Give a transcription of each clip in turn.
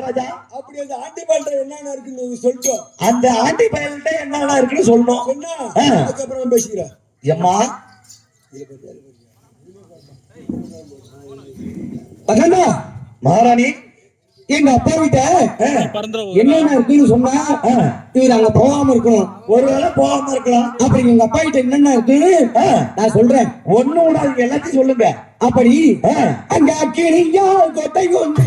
ராஜா. அப்படி அந்த ஆண்டி பயல்கிட்ட என்னென்ன இருக்குன்னு சொல்லிட்டோம். அந்த ஆண்டி பயல்கிட்ட என்னென்ன இருக்குன்னு சொல்லணும். சொன்னா அதுக்கப்புறம் பேசிக்கிறேன். எம்மா மகாராணி, எங்க அப்பா கிட்ட என்னென்ன இருக்குன்னு சொன்னா இவர் அங்க போகாம இருக்கணும். ஒருவேளை போகாம இருக்கலாம். அப்படி எங்க அப்பா கிட்ட என்னென்ன இருக்குன்னு நான் சொல்றேன். ஒண்ணு விடாது, எல்லாத்தையும் சொல்லுங்க. அப்படி அங்க கிளியா கொட்டை கொண்டு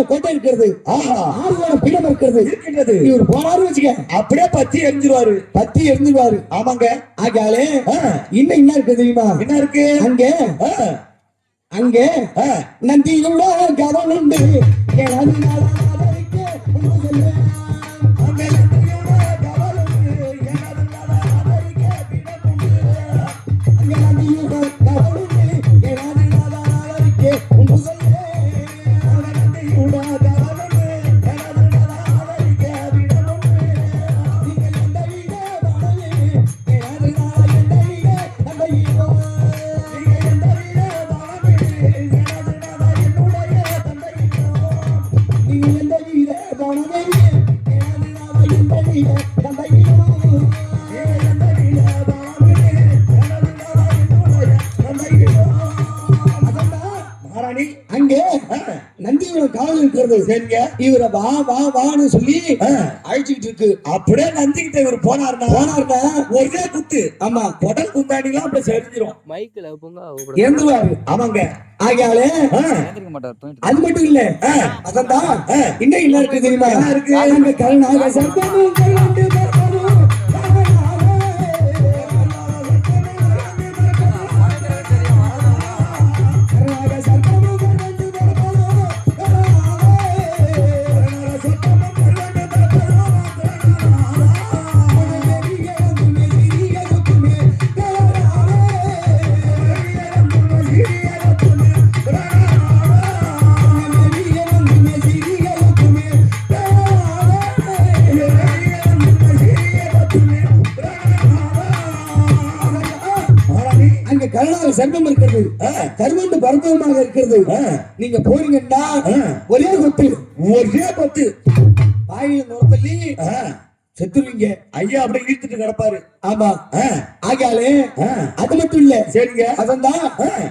கோட்டை இருக்கிறது. பீடம் இருக்கிறது. இவர் போனாரு வச்சுக்க, அப்படியே பத்தி எரிஞ்சிருவாரு. ஆமாங்க. ஆகாலே இன்னும் என்ன இருக்கு தெரியுமா? என்ன இருக்கு அங்க நந்தியோட கவனம் உண்டு. இவரை வா வா வான்னு சொல்லி அழைச்சிட்டு இருக்கு. அப்படியே நந்திக்கிட்ட இவர் போனாருன்னா ஒரே குத்து. ஆமா, உடல் குத்தாடிலாம் அப்படியே செஞ்சிரும். மைக்கில் இறந்துருவாரு. ஆமாங்க. ஆகையாலே அது மட்டும் இல்ல, அதான் இன்னும் என்ன இருக்கு தெரியுமா? இருக்கு கருணாக சர்வமும் சர்வம் இருக்கிறது. கருவண்டு பரந்தமாக இருக்கிறது. நீங்க போறீங்கன்னா ஒரே கொத்து வாயில நுரத்தள்ளி செத்துருவீங்க. ஐயா அப்படியே இழுத்துட்டு கிடப்பாரு. ஆமா. ஆகாலே அது மட்டும் இல்ல. சரிங்க. அதான்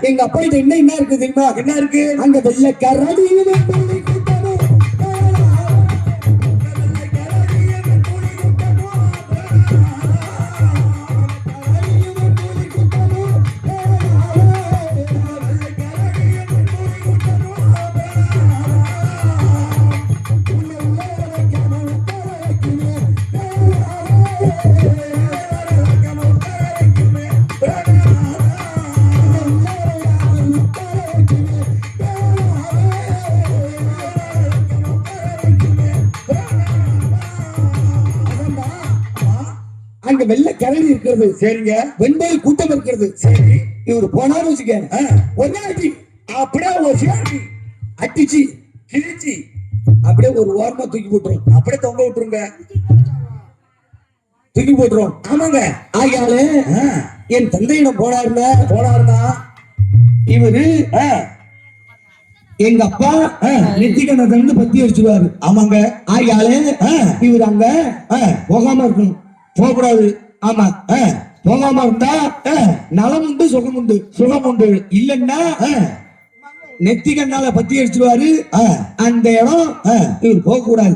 எங்க அப்பா கிட்ட என்ன இருக்கு தெரியுமா? என்ன இருக்கு அங்க? வெள்ள கரடி வெள்ள கரடி இருக்கிறது. சரிங்க. வெண்பல் கூட்டம் இருக்கிறது. சரி. இவர் போனாரு வச்சுக்க, ஒரே அடி அப்படியே அடிச்சு கிழிச்சு அப்படியே ஒரு ஓரமா தூக்கி போட்டுரும். அப்படியே தொங்க விட்டுருங்க, தூக்கி போட்டுரும். ஆமாங்க. ஆகையால என் தந்தையிடம் போனாருன்னா இவரு எங்க அப்பா நெத்திக்கண்ண பத்தி அடிச்சுவாரு. ஆமாங்க. ஆகையால இவர் அங்க போகாம இருக்கணும், போகக்கூடாது. ஆமா, போகாம இருந்தா நலம் உண்டு சுகம் உண்டு. இல்லன்னா நெத்திகண்ணால பத்தி அடிச்சுவாரு. அந்த இடம் இவர் போக கூடாது.